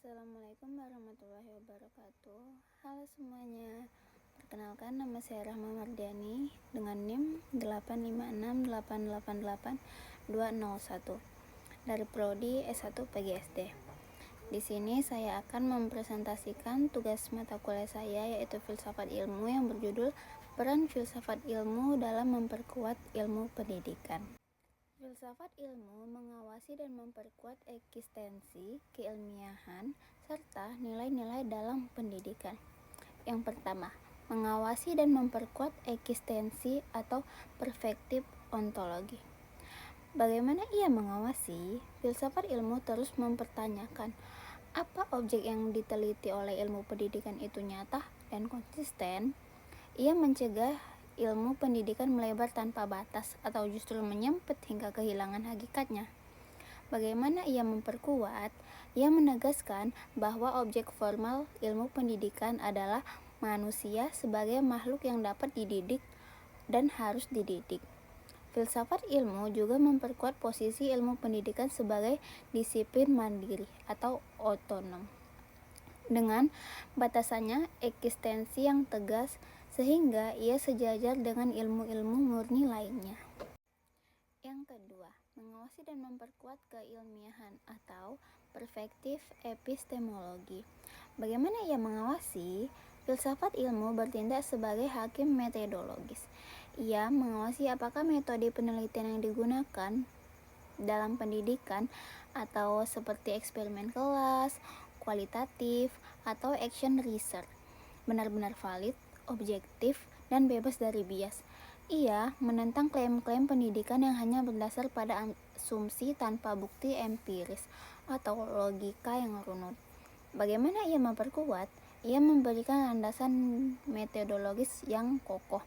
Assalamualaikum warahmatullahi wabarakatuh. Halo semuanya. Perkenalkan, nama saya Rahma Mardiani dengan NIM 856888201 dari Prodi S1 PGSD. Di sini saya akan mempresentasikan tugas mata kuliah saya, yaitu Filsafat Ilmu, yang berjudul Peran Filsafat Ilmu dalam memperkuat ilmu pendidikan. Filsafat ilmu mengawasi dan memperkuat eksistensi, keilmiahan, serta nilai-nilai dalam pendidikan. Yang pertama, mengawasi dan memperkuat eksistensi atau perspektif ontologi. Bagaimana ia mengawasi? Filsafat ilmu terus mempertanyakan apa objek yang diteliti oleh ilmu pendidikan itu nyata dan konsisten. Ia mencegah ilmu pendidikan melebar tanpa batas atau justru menyempit hingga kehilangan hakikatnya. Bagaimana ia memperkuat? Ia menegaskan bahwa objek formal ilmu pendidikan adalah manusia sebagai makhluk yang dapat dididik dan harus dididik. Filsafat ilmu juga memperkuat posisi ilmu pendidikan sebagai disiplin mandiri atau otonom, dengan batasannya eksistensi yang tegas, sehingga ia sejajar dengan ilmu-ilmu murni lainnya. Yang kedua, mengawasi dan memperkuat keilmiahan atau perspektif epistemologi. Bagaimana ia mengawasi? Filsafat ilmu bertindak sebagai hakim metodologis. Ia mengawasi apakah metode penelitian yang digunakan dalam pendidikan, atau seperti eksperimen kelas, kualitatif, atau action research, benar-benar valid, objektif, dan bebas dari bias. Ia menentang klaim-klaim pendidikan yang hanya berdasar pada asumsi tanpa bukti empiris atau logika yang runut. Bagaimana ia memperkuat? Ia memberikan landasan metodologis yang kokoh.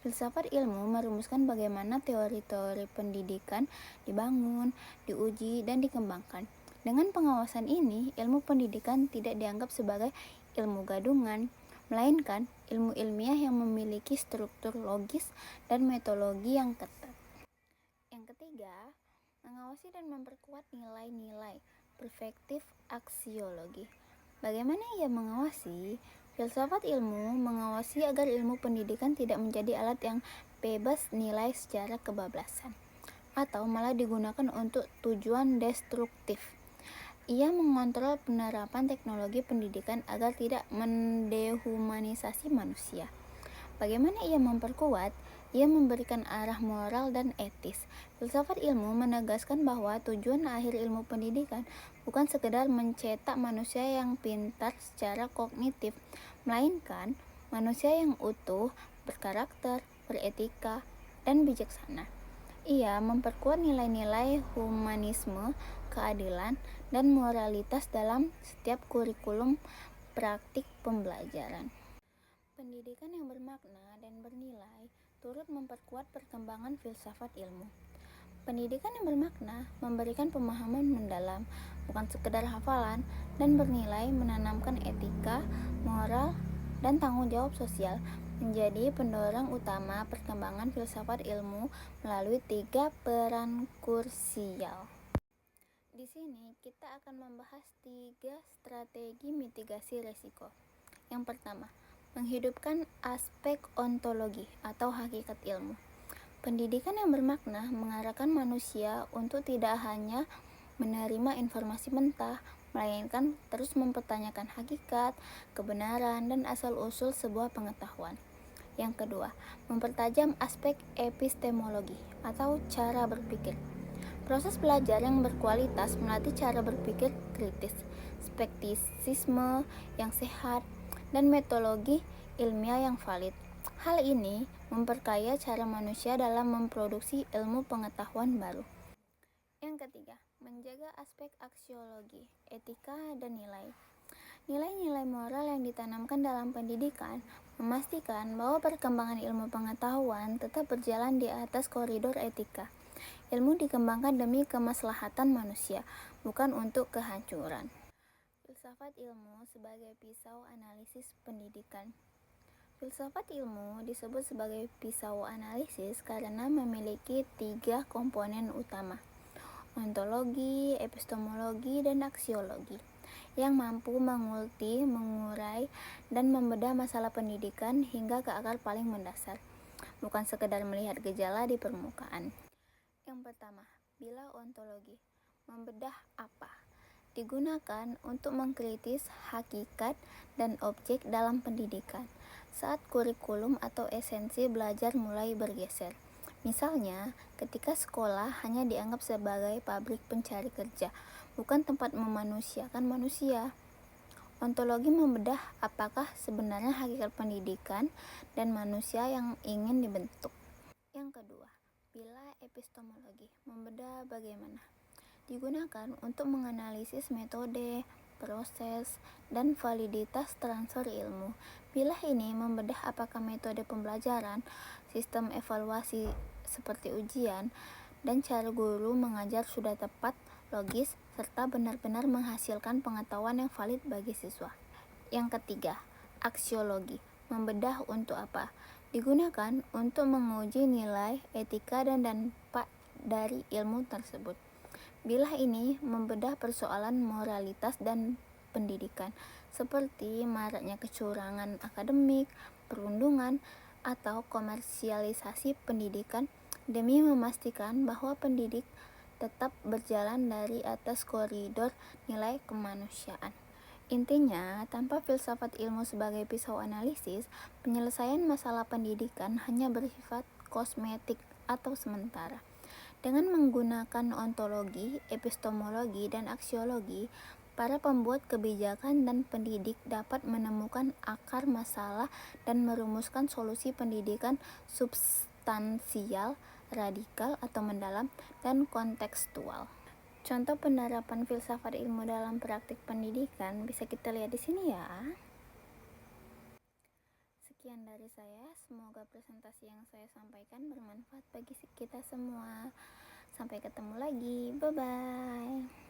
Filsafat ilmu merumuskan bagaimana teori-teori pendidikan dibangun, diuji, dan dikembangkan. Dengan pengawasan ini, ilmu pendidikan tidak dianggap sebagai ilmu gadungan, melainkan ilmu ilmiah yang memiliki struktur logis dan metodologi yang ketat. Yang ketiga, mengawasi dan memperkuat nilai-nilai perspektif aksiologi. Bagaimana ia mengawasi? Filsafat ilmu mengawasi agar ilmu pendidikan tidak menjadi alat yang bebas nilai secara kebablasan, atau malah digunakan untuk tujuan destruktif. Ia mengontrol penerapan teknologi pendidikan agar tidak mendehumanisasi manusia. Bagaimana ia memperkuat? Ia memberikan arah moral dan etis. Filsafat ilmu menegaskan bahwa tujuan akhir ilmu pendidikan bukan sekedar mencetak manusia yang pintar secara kognitif, melainkan manusia yang utuh, berkarakter, beretika, dan bijaksana. Ia memperkuat nilai-nilai humanisme, keadilan, dan moralitas dalam setiap kurikulum praktik pembelajaran. Pendidikan yang bermakna dan bernilai turut memperkuat perkembangan filsafat ilmu. Pendidikan yang bermakna memberikan pemahaman mendalam, bukan sekedar hafalan, dan bernilai menanamkan etika, moral, dan tanggung jawab sosial, menjadi pendorong utama perkembangan filsafat ilmu melalui 3 peran krusial. Di sini kita akan membahas 3 strategi mitigasi risiko. Yang pertama, menghidupkan aspek ontologi atau hakikat ilmu. Pendidikan yang bermakna mengarahkan manusia untuk tidak hanya menerima informasi mentah, melainkan terus mempertanyakan hakikat, kebenaran, dan asal-usul sebuah pengetahuan. Yang kedua, mempertajam aspek epistemologi atau cara berpikir. Proses belajar yang berkualitas melatih cara berpikir kritis, skeptisisme yang sehat, dan metodologi ilmiah yang valid. Hal ini memperkaya cara manusia dalam memproduksi ilmu pengetahuan baru. Yang ketiga, menjaga aspek aksiologi, etika, dan nilai. Nilai-nilai moral yang ditanamkan dalam pendidikan memastikan bahwa perkembangan ilmu pengetahuan tetap berjalan di atas koridor etika. Ilmu dikembangkan demi kemaslahatan manusia, bukan untuk kehancuran. Filsafat ilmu sebagai pisau analisis pendidikan. Filsafat ilmu disebut sebagai pisau analisis karena memiliki 3 komponen utama: ontologi, epistemologi, dan aksiologi. yang mampu mengulti, mengurai, dan membedah masalah pendidikan hingga ke akar paling mendasar, bukan sekedar melihat gejala di permukaan. Yang pertama, bila ontologi. Membedah apa? Digunakan untuk mengkritis hakikat dan objek dalam pendidikan saat kurikulum atau esensi belajar mulai bergeser. Misalnya, ketika sekolah hanya dianggap sebagai pabrik pencari kerja, bukan tempat memanusiakan manusia. Ontologi membedah apakah sebenarnya hakikat pendidikan dan manusia yang ingin dibentuk. Yang kedua, bila epistemologi. Membedah bagaimana? Digunakan untuk menganalisis metode, proses, dan validitas transfer ilmu. Bila ini membedah apakah metode pembelajaran, sistem evaluasi seperti ujian, dan cara guru mengajar sudah tepat, logis, serta benar-benar menghasilkan pengetahuan yang valid bagi siswa. Yang ketiga, aksiologi. Membedah untuk apa? Digunakan untuk menguji nilai, etika, dan dampak dari ilmu tersebut. Bila ini membedah persoalan moralitas dan pendidikan, seperti maraknya kecurangan akademik, perundungan, atau komersialisasi pendidikan demi memastikan bahwa pendidik tetap berjalan dari atas koridor nilai kemanusiaan. Intinya, tanpa filsafat ilmu sebagai pisau analisis, penyelesaian masalah pendidikan hanya bersifat kosmetik atau sementara. Dengan menggunakan ontologi, epistemologi, dan aksiologi, para pembuat kebijakan dan pendidik dapat menemukan akar masalah dan merumuskan solusi pendidikan substansial, radikal atau mendalam, dan kontekstual. Contoh penerapan filsafat ilmu dalam praktik pendidikan bisa kita lihat di sini ya. Sekian dari saya, semoga presentasi yang saya sampaikan bermanfaat bagi kita semua. Sampai ketemu lagi, bye-bye.